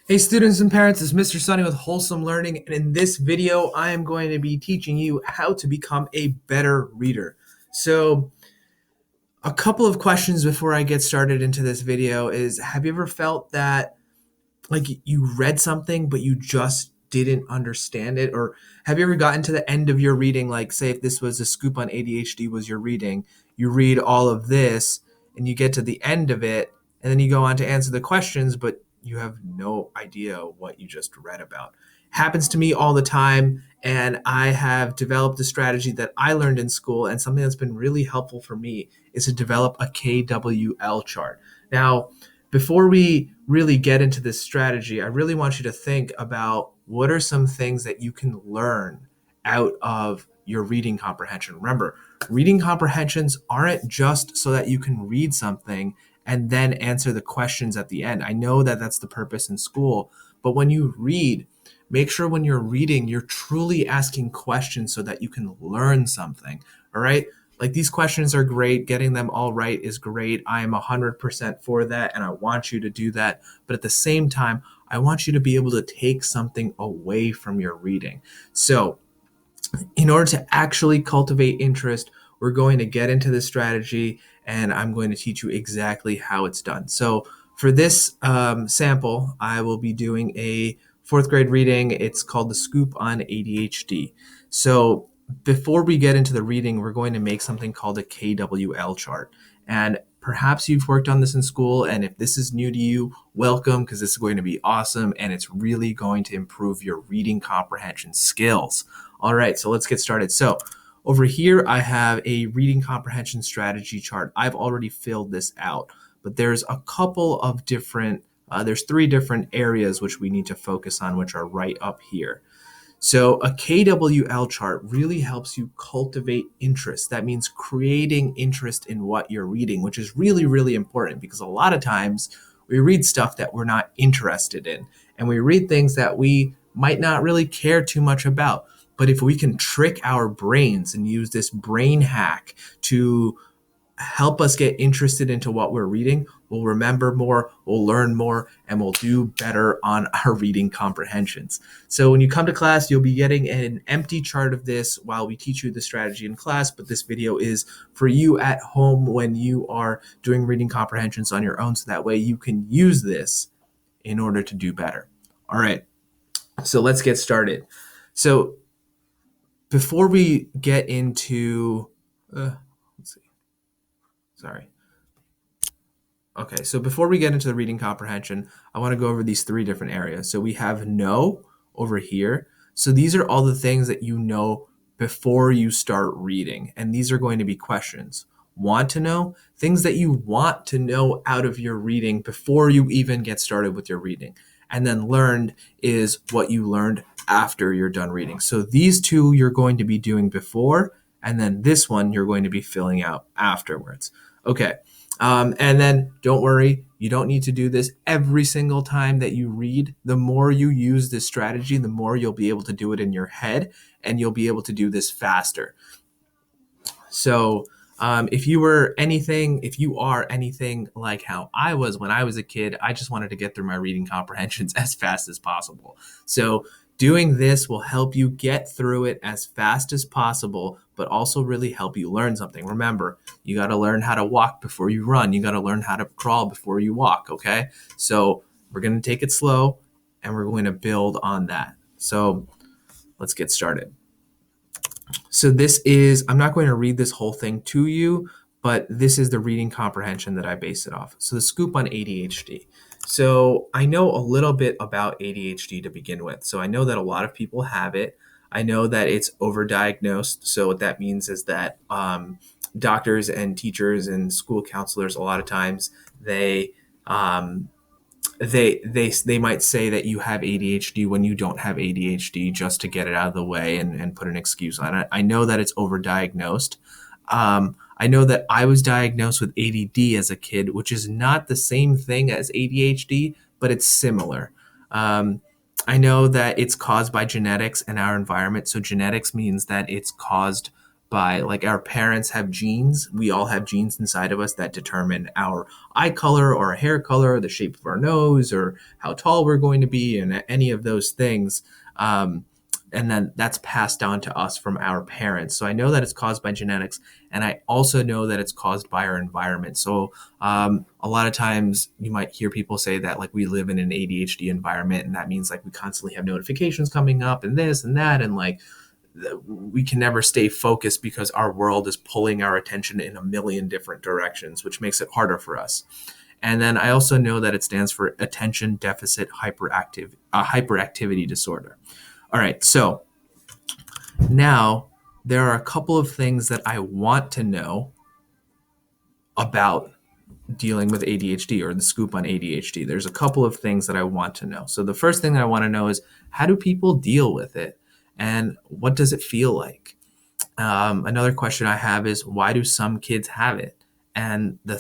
Hey students and parents, it's Mr. Sunny with Wholesome Learning, and in this video I am going to be teaching you how to become a better reader. So a couple of questions before I get started into this video is, have you ever felt that like you read something but you just didn't understand it? Or have you ever gotten to the end of your reading, like say if this was a scoop on ADHD was your reading, you read all of this and you get to the end of it and then you go on to answer the questions, but you have no idea what you just read about. Happens to me all the time, and I have developed a strategy that I learned in school, and something that's been really helpful for me is to develop a KWL chart. Now, before we really get into this strategy, I really want you to think about what are some things that you can learn out of your reading comprehension. Remember, reading comprehensions aren't just so that you can read something and then answer the questions at the end. I know that that's the purpose in school, but when you read, make sure when you're reading, you're truly asking questions so that you can learn something. All right. Like these questions are great. Getting them all right is great. I am 100% for that, and I want you to do that. But at the same time, I want you to be able to take something away from your reading. So, in order to actually cultivate interest, we're going to get into this strategy, and I'm going to teach you exactly how it's done. So, for this sample, I will be doing a fourth grade reading. It's called The Scoop on ADHD. So, before we get into the reading, we're going to make something called a KWL chart. And perhaps you've worked on this in school, and if this is new to you, welcome, because this is going to be awesome and it's really going to improve your reading comprehension skills. All right, so let's get started. So over here, I have a reading comprehension strategy chart. I've already filled this out, but there's a couple of different, there's three different areas which we need to focus on, which are right up here. So a KWL chart really helps you cultivate interest. That means creating interest in what you're reading, which is really, really important because a lot of times we read stuff that we're not interested in, and we read things that we might not really care too much about. But if we can trick our brains and use this brain hack to help us get interested into what we're reading, we'll remember more, we'll learn more, and we'll do better on our reading comprehensions. So when you come to class, you'll be getting an empty chart of this while we teach you the strategy in class, but this video is for you at home when you are doing reading comprehensions on your own, so that way you can use this in order to do better. All right, so let's get started. So before we get into, let's see, sorry. Okay, so before we get into the reading comprehension, I want to go over these three different areas. So we have know over here. So these are all the things that you know before you start reading, and these are going to be questions. Want to know, things that you want to know out of your reading before you even get started with your reading. And then learned is what you learned after you're done reading. So these two you're going to be doing before, and then this one you're going to be filling out afterwards. Okay. And then don't worry, you don't need to do this every single time that you read. The more you use this strategy, the more you'll be able to do it in your head, and you'll be able to do this faster. So if you are anything like how I was when I was a kid, I just wanted to get through my reading comprehensions as fast as possible. So doing this will help you get through it as fast as possible, but also really help you learn something. Remember, you got to learn how to walk before you run. You got to learn how to crawl before you walk, okay? So we're going to take it slow, and we're going to build on that. So let's get started. So I'm not going to read this whole thing to you, but this is the reading comprehension that I base it off. So the scoop on ADHD. So I know a little bit about ADHD to begin with. So I know that a lot of people have it. I know that it's overdiagnosed. So what that means is that doctors and teachers and school counselors, a lot of times um, they might say that you have ADHD when you don't have ADHD, just to get it out of the way and put an excuse on it. I know that it's overdiagnosed. I know that I was diagnosed with ADD as a kid, which is not the same thing as ADHD, but it's similar. I know that it's caused by genetics and our environment. So genetics means that it's caused by, like, our parents have genes. We all have genes inside of us that determine our eye color or our hair color, the shape of our nose, or how tall we're going to be, and any of those things. And then that's passed on to us from our parents. So I know that it's caused by genetics, and I also know that it's caused by our environment. So a lot of times you might hear people say that, like, we live in an ADHD environment, and that means, like, we constantly have notifications coming up and this and that, and, like, we can never stay focused because our world is pulling our attention in a million different directions, which makes it harder for us. And then I also know that it stands for attention deficit hyperactivity disorder. All right, so now there are a couple of things that I want to know about dealing with ADHD, or the scoop on ADHD. There's a couple of things that I want to know. So the first thing that I want to know is, how do people deal with it? And what does it feel like? Another question I have is, why do some kids have it? And the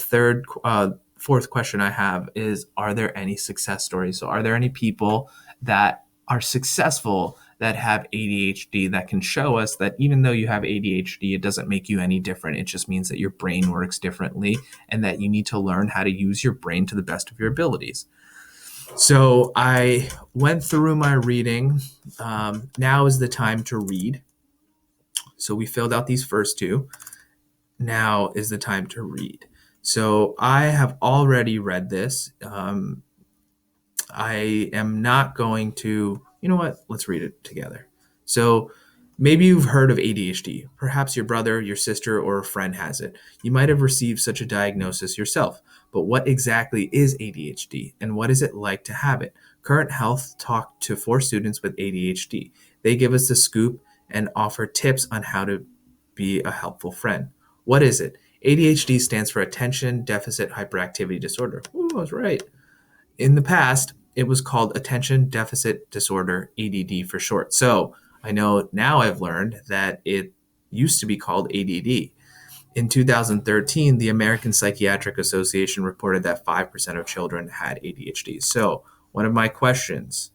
fourth question I have is, are there any success stories? So are there any people that are successful that have ADHD that can show us that even though you have ADHD, it doesn't make you any different. It just means that your brain works differently and that you need to learn how to use your brain to the best of your abilities. So I went through my reading. Now is the time to read. So we filled out these first two. Now is the time to read. So I have already read this. I am not going to, you know what? Let's read it together. So maybe you've heard of ADHD. Perhaps your brother, your sister, or a friend has it. You might have received such a diagnosis yourself. But what exactly is ADHD, and what is it like to have it? Current Health talked to 4 students with ADHD. They give us the scoop and offer tips on how to be a helpful friend. What is it? ADHD stands for Attention Deficit Hyperactivity Disorder. Ooh, I was right. In the past, it was called Attention Deficit Disorder, ADD for short. So I know now I've learned that it used to be called ADD. In 2013, the American Psychiatric Association reported that 5% of children had ADHD. So one of my questions,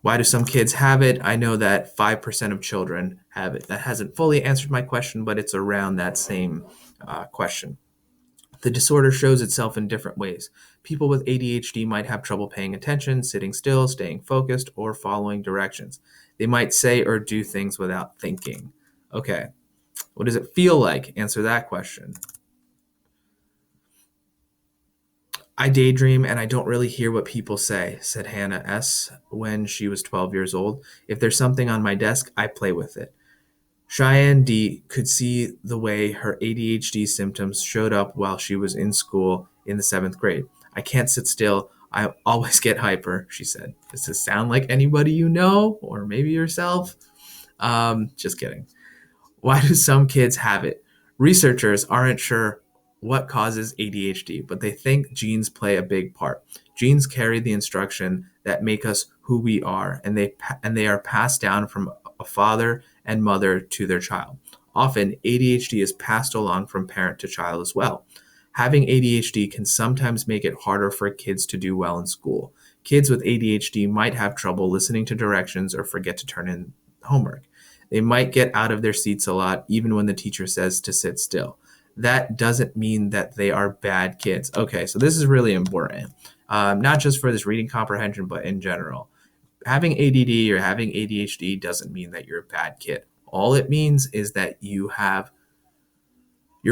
why do some kids have it? I know that 5% of children have it. That hasn't fully answered my question, but it's around that same question. The disorder shows itself in different ways. People with ADHD might have trouble paying attention, sitting still, staying focused, or following directions. They might say or do things without thinking. Okay, what does it feel like? Answer that question. I daydream and I don't really hear what people say, said Hannah S. when she was 12 years old. If there's something on my desk, I play with it. Cheyenne D. could see the way her ADHD symptoms showed up while she was in school in the 7th grade. I can't sit still. I always get hyper, she said. Does this sound like anybody you know, or maybe yourself? Just kidding. Why do some kids have it? Researchers aren't sure what causes ADHD, but they think genes play a big part. Genes carry the instruction that make us who we are, and they are passed down from a father and mother to their child. Often, ADHD is passed along from parent to child as well. Having ADHD can sometimes make it harder for kids to do well in school. Kids with ADHD might have trouble listening to directions or forget to turn in homework. They might get out of their seats a lot, even when the teacher says to sit still. That doesn't mean that they are bad kids. Okay, so this is really important, not just for this reading comprehension, but in general. Having ADD or having ADHD doesn't mean that you're a bad kid. All it means is that your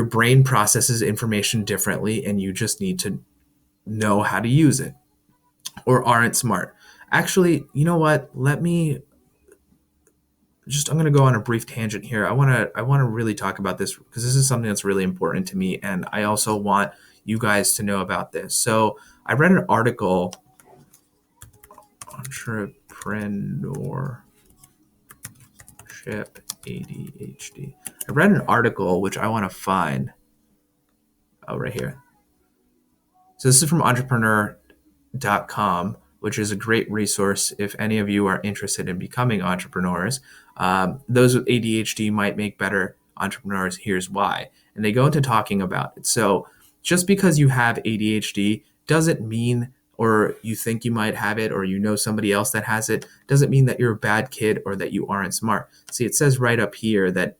brain processes information differently, and you just need to know how to use it, or aren't smart. Actually, you know what? I'm going to go on a brief tangent here. I want to really talk about this because this is something that's really important to me, and I also want you guys to know about this. So I read an article, Entrepreneurship ADHD. I read an article which I want to find. Oh, right here. So this is from entrepreneur.com, which is a great resource if any of you are interested in becoming entrepreneurs. Those with ADHD might make better entrepreneurs. Here's why. And they go into talking about it. So just because you have ADHD doesn't mean or you think you might have it, or you know somebody else that has it, doesn't mean that you're a bad kid or that you aren't smart. See, it says right up here that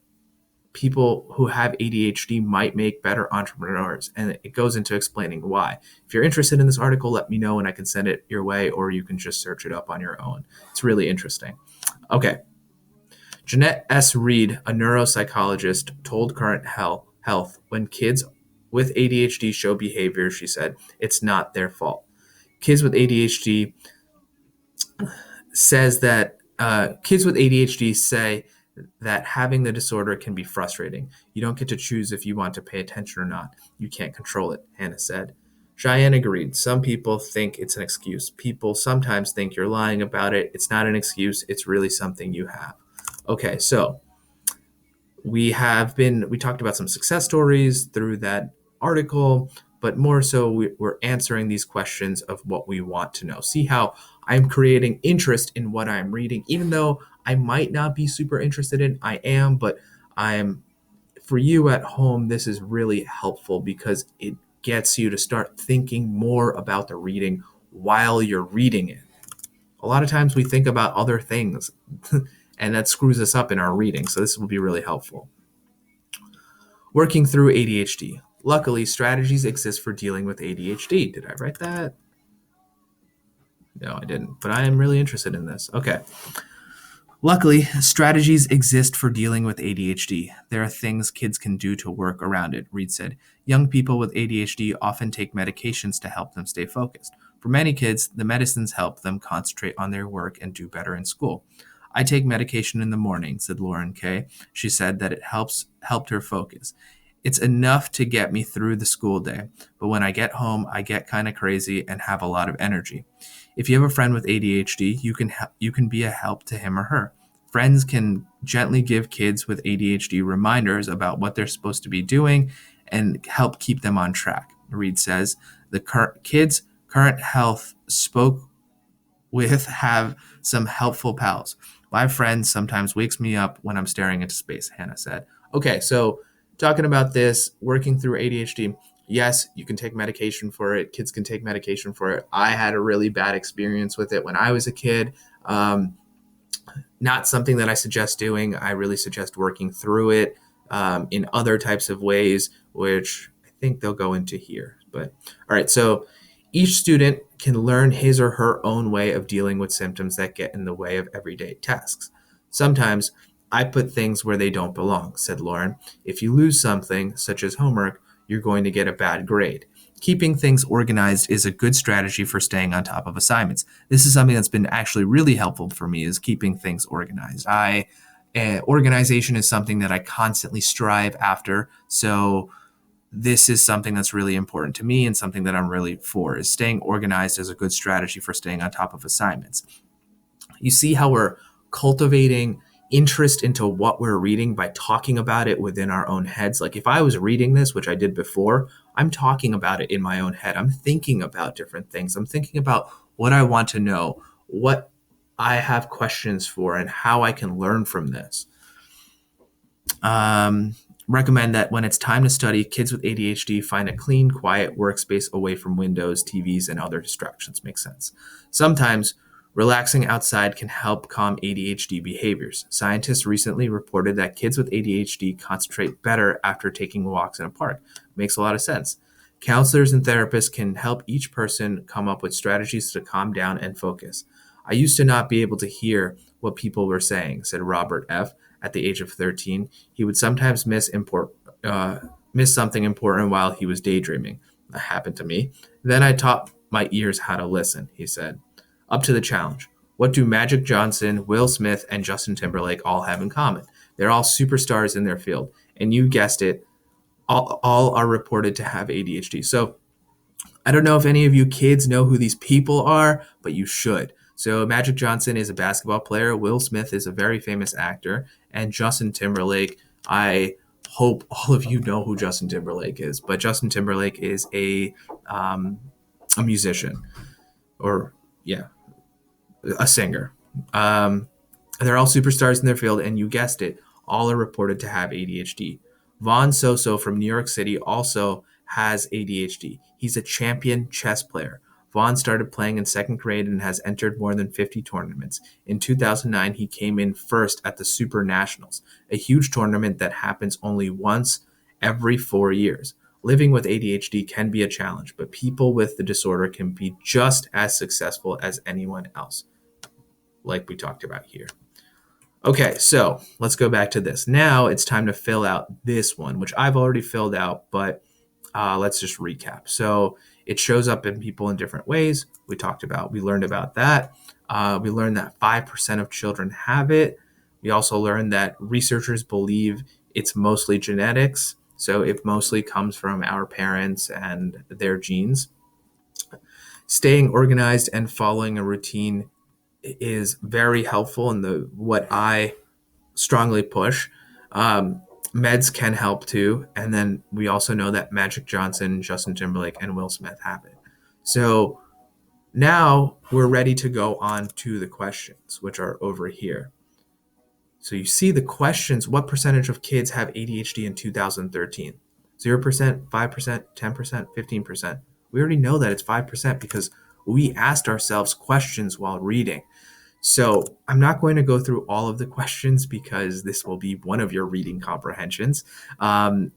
people who have ADHD might make better entrepreneurs, and it goes into explaining why. If you're interested in this article, let me know and I can send it your way, or you can just search it up on your own. It's really interesting. Okay. Jeanette S. Reed, a neuropsychologist, told Current Health when kids with ADHD show behavior, she said, it's not their fault. Kids with ADHD says that kids with ADHD say that having the disorder can be frustrating. You don't get to choose if you want to pay attention or not. You can't control it, Hannah said. Cheyenne agreed. Some people think it's an excuse. People sometimes think you're lying about it. It's not an excuse. It's really something you have. Okay, so we talked about some success stories through that article, but more so we're answering these questions of what we want to know. See how I'm creating interest in what I'm reading, even though I might not be super interested in, I am, but for you at home, this is really helpful because it gets you to start thinking more about the reading while you're reading it. A lot of times we think about other things and that screws us up in our reading. So this will be really helpful. Working through ADHD. Luckily, strategies exist for dealing with ADHD. Did I write that? No, I didn't, but I am really interested in this. Okay. Luckily, strategies exist for dealing with ADHD. There are things kids can do to work around it, Reed said. Young people with ADHD often take medications to help them stay focused. For many kids, the medicines help them concentrate on their work and do better in school. I take medication in the morning, said Lauren Kay. She said that it helped her focus. It's enough to get me through the school day, but when I get home, I get kind of crazy and have a lot of energy. If you have a friend with ADHD, you can be a help to him or her. Friends can gently give kids with ADHD reminders about what they're supposed to be doing and help keep them on track. Reed says the kids Current Health spoke with have some helpful pals. My friend sometimes wakes me up when I'm staring into space, Hannah said. Okay, so talking about this, working through ADHD, yes, you can take medication for it. Kids can take medication for it. I had a really bad experience with it when I was a kid. Not something that I suggest doing. I really suggest working through it in other types of ways, which I think they'll go into here. But all right, so each student can learn his or her own way of dealing with symptoms that get in the way of everyday tasks. Sometimes I put things where they don't belong, said Lauren. If you lose something, such as homework, you're going to get a bad grade. Keeping things organized is a good strategy for staying on top of assignments. This is something that's been actually really helpful for me, is keeping things organized. Organization is something that I constantly strive after. So this is something that's really important to me and something that I'm really for, is staying organized is a good strategy for staying on top of assignments. You see how we're cultivating interest into what we're reading by talking about it within our own heads. Like if I was reading this, which I did before, I'm talking about it in my own head. I'm thinking about different things. I'm thinking about what I want to know, what I have questions for, and how I can learn from this. Recommend that when it's time to study, kids with ADHD find a clean, quiet workspace away from windows, TVs, and other distractions. Makes sense. Sometimes relaxing outside can help calm ADHD behaviors. Scientists recently reported that kids with ADHD concentrate better after taking walks in a park. Makes a lot of sense. Counselors and therapists can help each person come up with strategies to calm down and focus. I used to not be able to hear what people were saying, said Robert F. At the age of 13. He would sometimes miss something important while he was daydreaming. That happened to me. Then I taught my ears how to listen, he said. Up to the challenge. What do Magic Johnson, Will Smith, and Justin Timberlake all have in common? They're all superstars in their field. And you guessed it, all are reported to have ADHD. So I don't know if any of you kids know who these people are, but you should. So Magic Johnson is a basketball player. Will Smith is a very famous actor. And Justin Timberlake, I hope all of you know who Justin Timberlake is. But Justin Timberlake is a musician, or a singer. They're all superstars in their field, and you guessed it, all are reported to have ADHD. Vaughn Soso from New York City also has ADHD. He's a champion chess player. Vaughn started playing in second grade and has entered more than 50 tournaments. In 2009, he came in first at the Super Nationals, a huge tournament that happens only once every 4 years. Living with ADHD can be a challenge, but people with the disorder can be just as successful as anyone else, like we talked about here. Okay, so let's go back to this. Now it's time to fill out this one, which I've already filled out, but let's just recap. So it shows up in people in different ways. We learned about that. We learned that 5% of children have it. We also learned that researchers believe it's mostly genetics. So it mostly comes from our parents and their genes. Staying organized and following a routine is very helpful in what I strongly push. Meds can help too. And then we also know that Magic Johnson, Justin Timberlake, and Will Smith have it. So now we're ready to go on to the questions, which are over here. So you see the questions, what percentage of kids have ADHD in 2013? 0%, 5%, 10%, 15%. We already know that it's 5% because we asked ourselves questions while reading. So I'm not going to go through all of the questions because this will be one of your reading comprehensions.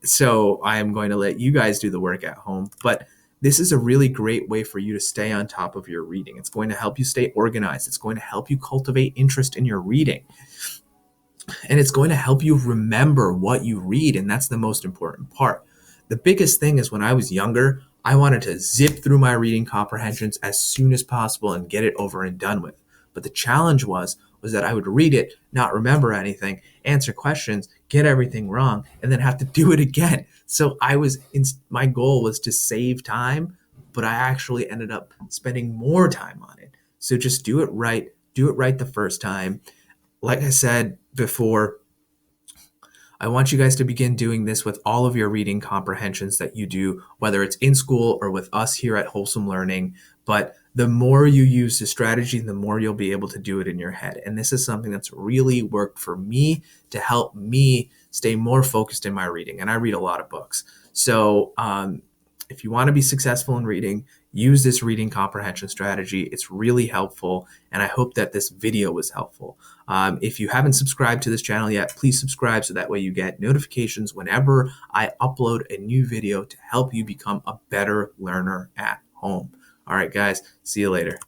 So I am going to let you guys do the work at home. But this is a really great way for you to stay on top of your reading. It's going to help you stay organized. It's going to help you cultivate interest in your reading. And it's going to help you remember what you read. And that's the most important part. The biggest thing is when I was younger, I wanted to zip through my reading comprehensions as soon as possible and get it over and done with. But the challenge was that I would read it, not remember anything, answer questions, get everything wrong, and then have to do it again. So my goal was to save time, but I actually ended up spending more time on it. So just do it right the first time. Like I said before, I want you guys to begin doing this with all of your reading comprehensions that you do, whether it's in school or with us here at Wholesome Learning. But the more you use the strategy, the more you'll be able to do it in your head. And this is something that's really worked for me to help me stay more focused in my reading. And I read a lot of books. So if you want to be successful in reading, use this reading comprehension strategy. It's really helpful. And I hope that this video was helpful. If you haven't subscribed to this channel yet, please subscribe so that way you get notifications whenever I upload a new video to help you become a better learner at home. All right, guys, see you later.